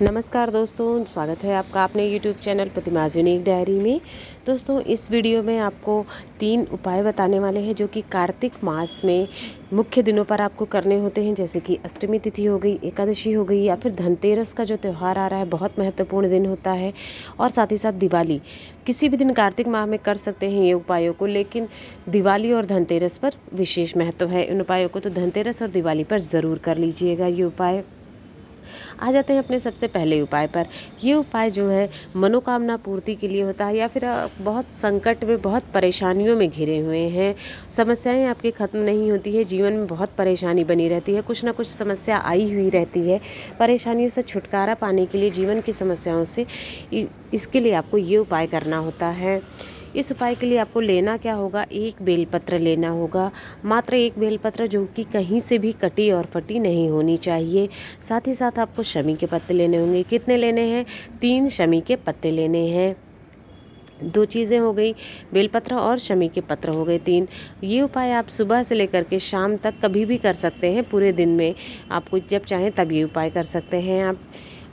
नमस्कार दोस्तों, स्वागत है आपका अपने YouTube चैनल प्रतिमाज़ यूनिक डायरी में। दोस्तों, इस वीडियो में आपको 3 उपाय बताने वाले हैं जो कि कार्तिक मास में मुख्य दिनों पर आपको करने होते हैं, जैसे कि अष्टमी तिथि हो गई, एकादशी हो गई या फिर धनतेरस का जो त्यौहार आ रहा है, बहुत महत्वपूर्ण दिन होता है। और साथ ही साथ दिवाली, किसी भी दिन कार्तिक माह में कर सकते हैं ये उपायों को, लेकिन दिवाली और धनतेरस पर विशेष महत्व है इन उपायों को। तो धनतेरस और दिवाली पर ज़रूर कर लीजिएगा ये उपाय। आ जाते हैं अपने सबसे पहले उपाय पर। ये उपाय जो है मनोकामना पूर्ति के लिए होता है, या फिर बहुत संकट में, बहुत परेशानियों में घिरे हुए हैं, समस्याएं आपकी ख़त्म नहीं होती है, जीवन में बहुत परेशानी बनी रहती है, कुछ ना कुछ समस्या आई हुई रहती है। परेशानियों से छुटकारा पाने के लिए, जीवन की समस्याओं से, इसके लिए आपको ये उपाय करना होता है। इस उपाय के लिए आपको लेना क्या होगा, एक बेलपत्र लेना होगा, मात्र एक बेलपत्र, जो कि कहीं से भी कटी और फटी नहीं होनी चाहिए। साथ ही साथ आपको शमी के पत्ते लेने होंगे। कितने लेने हैं? 3 शमी के पत्ते लेने हैं। 2 चीज़ें हो गई, बेलपत्र और शमी के पत्र हो गए 3। ये उपाय आप सुबह से लेकर के शाम तक कभी भी कर सकते हैं, पूरे दिन में आपको जब चाहें तब ये उपाय कर सकते हैं आप।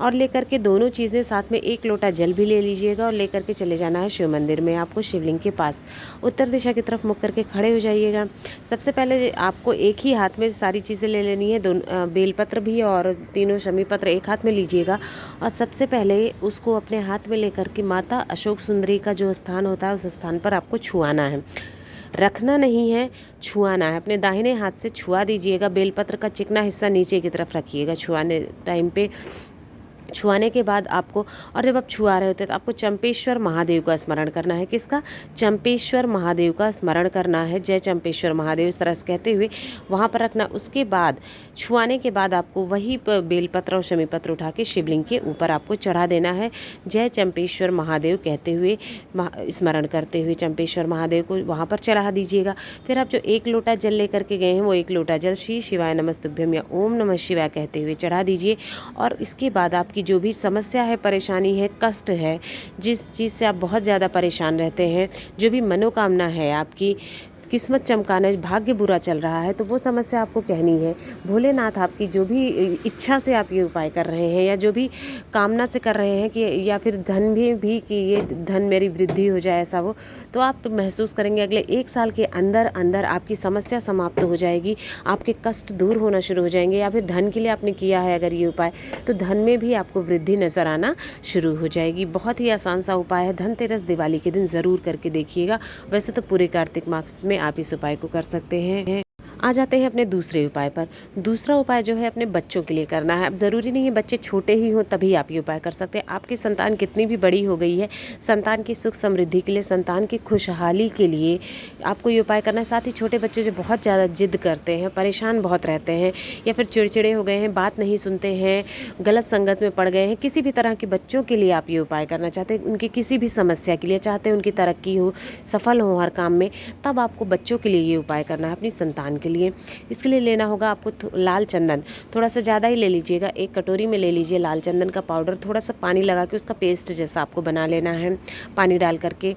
और लेकर के दोनों चीज़ें साथ में 1 लोटा जल भी ले लीजिएगा और लेकर के चले जाना है शिव मंदिर में। आपको शिवलिंग के पास उत्तर दिशा की तरफ मुख करके खड़े हो जाइएगा। सबसे पहले आपको एक ही हाथ में सारी चीज़ें ले लेनी है, दोनों बेलपत्र भी और तीनों शमी पत्र एक हाथ में लीजिएगा। और सबसे पहले उसको अपने हाथ में लेकर के माता अशोक सुंदरी का जो स्थान होता है, उस स्थान पर आपको छुआना है, रखना नहीं है, छुआना है। अपने दाहिने हाथ से छुआ दीजिएगा। बेलपत्र का चिकना हिस्सा नीचे की तरफ रखिएगा छुआने टाइम पे। छुआने के बाद आपको, और जब आप छुआ रहे होते हैं तो आपको चंपेश्वर महादेव का स्मरण करना है। किसका? चंपेश्वर महादेव का स्मरण करना है। जय चंपेश्वर महादेव, इस तरह से कहते हुए वहाँ पर रखना। उसके बाद छुआने के बाद आपको वही बेलपत्र और शमी पत्र उठा के शिवलिंग के ऊपर आपको चढ़ा देना है। जय चंपेश्वर महादेव कहते हुए, स्मरण करते हुए चंपेश्वर महादेव को वहाँ पर चढ़ा दीजिएगा। फिर आप जो 1 लोटा जल लेकर के गए हैं, वो 1 लोटा जल श्री शिवाय नमस्तुभ्यम या ओम नमः शिवाय कहते हुए चढ़ा दीजिए। और इसके बाद आपकी जो भी समस्या है, परेशानी है, कष्ट है, जिस चीज़ से आप बहुत ज़्यादा परेशान रहते हैं, जो भी मनोकामना है आपकी, किस्मत चमकाना, भाग्य बुरा चल रहा है, तो वो समस्या आपको कहनी है। भोलेनाथ आपकी जो भी इच्छा से आप ये उपाय कर रहे हैं, या जो भी कामना से कर रहे हैं कि, या फिर धन भी कि ये धन मेरी वृद्धि हो जाए, ऐसा वो, तो आप महसूस करेंगे अगले 1 साल के अंदर अंदर आपकी समस्या समाप्त हो जाएगी, आपके कष्ट दूर होना शुरू हो जाएंगे। या फिर धन के लिए आपने किया है अगर ये उपाय, तो धन में भी आपको वृद्धि नज़र आना शुरू हो जाएगी। बहुत ही आसान सा उपाय है। धनतेरस दिवाली के दिन ज़रूर करके देखिएगा। वैसे तो पूरे कार्तिक माह में आप इस उपाय को कर सकते हैं। आ जाते हैं अपने दूसरे उपाय पर। दूसरा उपाय जो है अपने बच्चों के लिए करना है। अब ज़रूरी नहीं है बच्चे छोटे ही हों तभी आप ये उपाय कर सकते हैं। आपकी संतान कितनी भी बड़ी हो गई है, संतान की सुख समृद्धि के लिए, संतान की खुशहाली के लिए आपको ये उपाय करना है। साथ ही छोटे बच्चे जो बहुत ज़्यादा जिद करते हैं, परेशान बहुत रहते हैं, या फिर चिड़चिड़े हो गए हैं, बात नहीं सुनते हैं, गलत संगत में पड़ गए हैं, किसी भी तरह के बच्चों के लिए आप ये उपाय करना चाहते हैं, उनकी किसी भी समस्या के लिए चाहते हैं, उनकी तरक्की हो, सफल हो हर काम में, तब आपको बच्चों के लिए ये उपाय करना है, अपनी संतान के लिए। इसके लिए लेना होगा आपको लाल चंदन, थोड़ा सा ज़्यादा ही ले लीजिएगा। 1 कटोरी में ले लीजिए लाल चंदन का पाउडर। थोड़ा सा पानी लगा के उसका पेस्ट जैसा आपको बना लेना है, पानी डाल करके।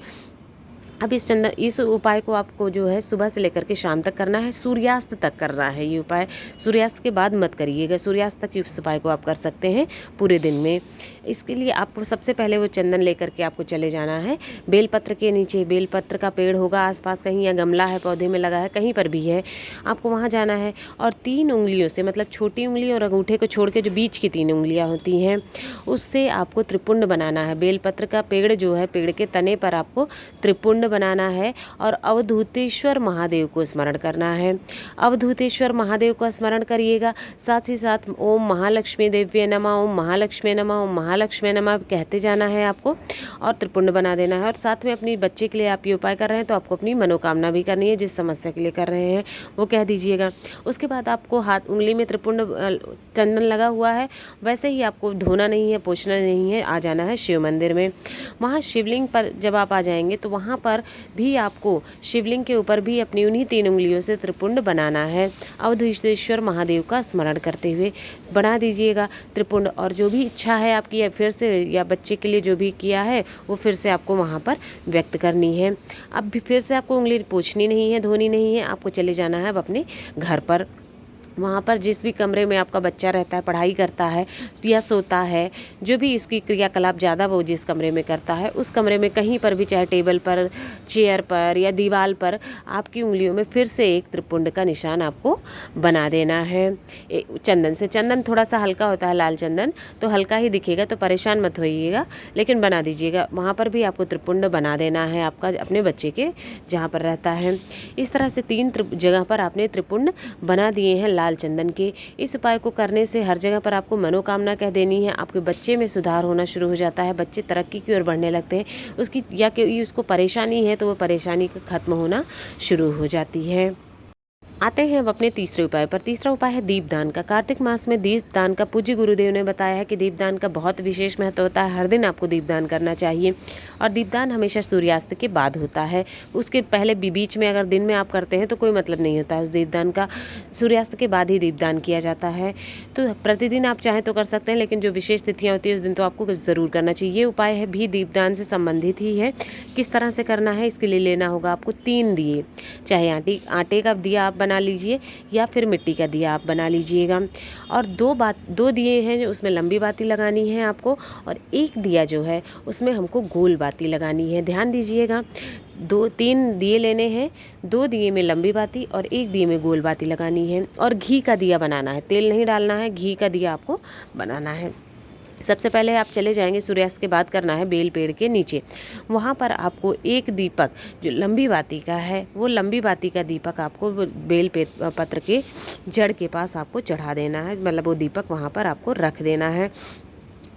अब इस उपाय को आपको जो है सुबह से लेकर के शाम तक करना है, सूर्यास्त तक करना है ये उपाय। सूर्यास्त के बाद मत करिएगा, सूर्यास्त तक इस उपाय को आप कर सकते हैं पूरे दिन में। इसके लिए आपको सबसे पहले वो चंदन लेकर के आपको चले जाना है बेलपत्र के नीचे। बेलपत्र का पेड़ होगा आसपास कहीं, या गमला है, पौधे में लगा है, कहीं पर भी है, आपको वहाँ जाना है। और 3 उंगलियों से, मतलब छोटी उंगली और अंगूठे को छोड़ के जो बीच की 3 उंगलियाँ होती हैं, उससे आपको त्रिपुंड बनाना है। बेलपत्र का पेड़ जो है, पेड़ के तने पर आपको त्रिपुंड बनाना है और अवधूतेश्वर महादेव को स्मरण करना है। अवधूतेश्वर महादेव का स्मरण करिएगा। साथ ही साथ ओम महालक्ष्मी देव्ये नमः, ओम महालक्ष्मी नमः, ओम महालक्ष्मी नमः कहते जाना है आपको, और त्रिपुंड बना देना है। और साथ में अपनी बच्चे के लिए आप ये उपाय कर रहे हैं, तो आपको अपनी मनोकामना भी करनी है, जिस समस्या के लिए कर रहे हैं वो कह दीजिएगा। उसके बाद आपको हाथ उंगली में त्रिपुंड चंदन लगा हुआ है, वैसे ही आपको धोना नहीं है, पोंछना नहीं है, आ जाना है शिव मंदिर में। वहाँ शिवलिंग पर जब आप आ जाएंगे तो वहाँ पर भी आपको शिवलिंग के ऊपर भी अपनी उन्हीं 3 उंगलियों से त्रिपुंड बनाना है। अवधूतेश्वर महादेव का स्मरण करते हुए बना दीजिएगा त्रिपुंड। और जो भी इच्छा है आपकी, या फिर से, या बच्चे के लिए जो भी किया है, वो फिर से आपको वहाँ पर व्यक्त करनी है। अब भी फिर से आपको उंगली पोंछनी नहीं है, धोनी नहीं है, आपको चले जाना है अब अपने घर पर। वहाँ पर जिस भी कमरे में आपका बच्चा रहता है, पढ़ाई करता है या सोता है, जो भी इसकी क्रियाकलाप ज़्यादा वो जिस कमरे में करता है, उस कमरे में कहीं पर भी, चाहे टेबल पर, चेयर पर या दीवार पर, आपकी उंगलियों में फिर से एक त्रिपुंड का निशान आपको बना देना है चंदन से। चंदन थोड़ा सा हल्का होता है, लाल चंदन, तो हल्का ही दिखेगा, तो परेशान मत होइएगा, लेकिन बना दीजिएगा। वहाँ पर भी आपको त्रिपुंड बना देना है आपका, अपने बच्चे के जहाँ पर रहता है। इस तरह से 3 जगह पर आपने त्रिपुंड बना दिए हैं लाल चंदन के। इस उपाय को करने से हर जगह पर आपको मनोकामना कह देनी है, आपके बच्चे में सुधार होना शुरू हो जाता है, बच्चे तरक्की की ओर बढ़ने लगते हैं। उसकी या कि उसको परेशानी है तो वो परेशानी का खत्म होना शुरू हो जाती है। आते हैं अब अपने तीसरे उपाय पर। तीसरा उपाय है दीपदान का। कार्तिक मास में दीपदान का पूज्य गुरुदेव ने बताया है कि दीपदान का बहुत विशेष महत्व होता है। हर दिन आपको दीपदान करना चाहिए और दीपदान हमेशा सूर्यास्त के बाद होता है। उसके पहले भी बीच में अगर दिन में आप करते हैं तो कोई मतलब नहीं होता है उस दीपदान का। सूर्यास्त के बाद ही दीपदान किया जाता है। तो प्रतिदिन आप चाहें तो कर सकते हैं, लेकिन जो विशेष तिथियाँ होती है उस दिन तो आपको ज़रूर करना चाहिए। ये उपाय है भी दीपदान से संबंधित ही है। किस तरह से करना है, इसके लिए लेना होगा आपको 3 दिए, चाहे आटे का दिया आप बना लीजिए या फिर मिट्टी का दिया आप बना लीजिएगा। और 2 दिए हैं जो उसमें लंबी बाती लगानी है आपको, और 1 दिया जो है उसमें हमको गोल बाती लगानी है। ध्यान दीजिएगा, 3 दिए लेने हैं, 2 दिए में लंबी बाती और 1 दिए में गोल बाती लगानी है। और घी का दिया बनाना है, तेल नहीं डालना है, घी का दिया आपको बनाना है। सबसे पहले आप चले जाएंगे, सूर्यास्त के बाद करना है बेल पेड़ के नीचे। वहाँ पर आपको 1 दीपक जो लंबी बाती का है, वो लंबी बाती का दीपक आपको बेल पत्र के जड़ के पास आपको चढ़ा देना है, मतलब वो दीपक वहाँ पर आपको रख देना है।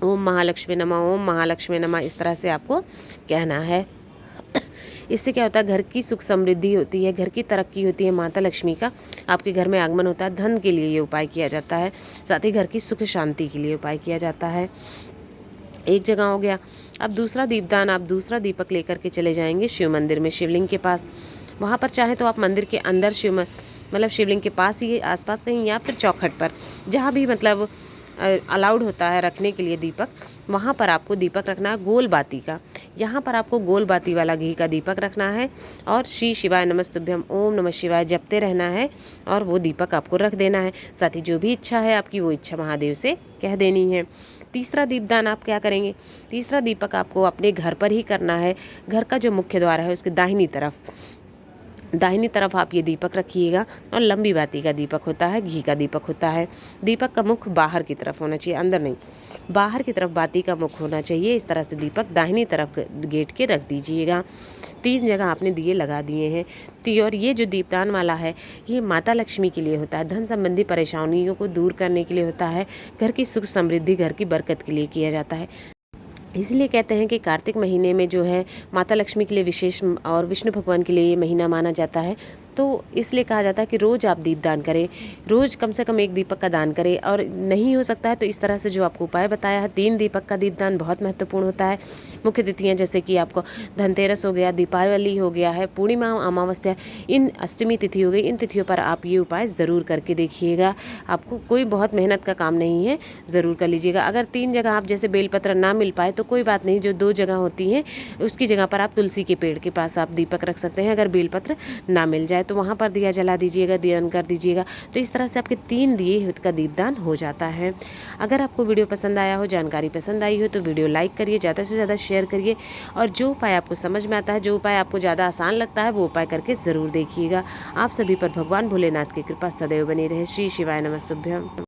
ओम महालक्ष्मी नमः, ओम महालक्ष्मी नमः, इस तरह से आपको कहना है। इससे क्या होता है, घर की सुख समृद्धि होती है, घर की तरक्की होती है, माता लक्ष्मी का आपके घर में आगमन होता है। धन के लिए ये उपाय किया जाता है, साथ ही घर की सुख शांति के लिए उपाय किया जाता है। एक जगह हो गया। अब दूसरा दीपदान, आप दूसरा दीपक लेकर के चले जाएंगे शिव मंदिर में, शिवलिंग के पास। वहाँ पर चाहे तो आप मंदिर के अंदर मतलब शिवलिंग के पास ही आसपास कहीं, या फिर चौखट पर, जहाँ भी मतलब अलाउड होता है रखने के लिए दीपक, वहाँ पर आपको दीपक रखना है गोल बाती का। यहाँ पर आपको गोल बाती वाला घी का दीपक रखना है और श्री शिवाय नमस्तुभ्यम, ओम नमः शिवाय जपते रहना है, और वो दीपक आपको रख देना है। साथ ही जो भी इच्छा है आपकी, वो इच्छा महादेव से कह देनी है। तीसरा दीपदान आप क्या करेंगे, तीसरा दीपक आपको अपने घर पर ही करना है। घर का जो मुख्य द्वार है उसके दाहिनी तरफ आप ये दीपक रखिएगा, और लंबी बाती का दीपक होता है, घी का दीपक होता है। दीपक का मुख बाहर की तरफ होना चाहिए, अंदर नहीं, बाहर की तरफ बाती का मुख होना चाहिए। इस तरह से दीपक दाहिनी तरफ गेट के रख दीजिएगा। 3 जगह आपने दिए लगा दिए हैं। और ये जो दीपदान वाला है, ये माता लक्ष्मी के लिए होता है, धन संबंधी परेशानियों को दूर करने के लिए होता है, घर की सुख समृद्धि, घर की बरकत के लिए किया जाता है। इसलिए कहते हैं कि कार्तिक महीने में जो है माता लक्ष्मी के लिए विशेष, और विष्णु भगवान के लिए ये महीना माना जाता है। तो इसलिए कहा जाता है कि रोज़ आप दीपदान करें, रोज़ कम से कम 1 दीपक का दान करें। और नहीं हो सकता है तो इस तरह से जो आपको उपाय बताया है, 3 दीपक का दीपदान बहुत महत्वपूर्ण होता है। मुख्य तिथियाँ जैसे कि आपको धनतेरस हो गया, दीपावली हो गया है, पूर्णिमा, अमावस्या, इन अष्टमी तिथि हो गई, इन तिथियों पर आप ये उपाय ज़रूर करके देखिएगा। आपको कोई बहुत मेहनत का काम नहीं है, ज़रूर कर लीजिएगा। अगर 3 जगह आप जैसे बेलपत्र ना मिल पाए तो कोई बात नहीं, जो 2 जगह होती हैं उसकी जगह पर आप तुलसी के पेड़ के पास आप दीपक रख सकते हैं। अगर बेलपत्र ना मिल जाए तो वहाँ पर दिया जला दीजिएगा, दान कर दीजिएगा। तो इस तरह से आपके 3 दिए का दीपदान हो जाता है। अगर आपको वीडियो पसंद आया हो, जानकारी पसंद आई हो, तो वीडियो लाइक करिए, ज़्यादा से ज़्यादा शेयर करिए, और जो उपाय आपको समझ में आता है, जो उपाय आपको ज़्यादा आसान लगता है, वो उपाय करके ज़रूर देखिएगा। आप सभी पर भगवान भोलेनाथ की कृपा सदैव बनी रहे। श्री शिवाय नमस्तुभ्यम।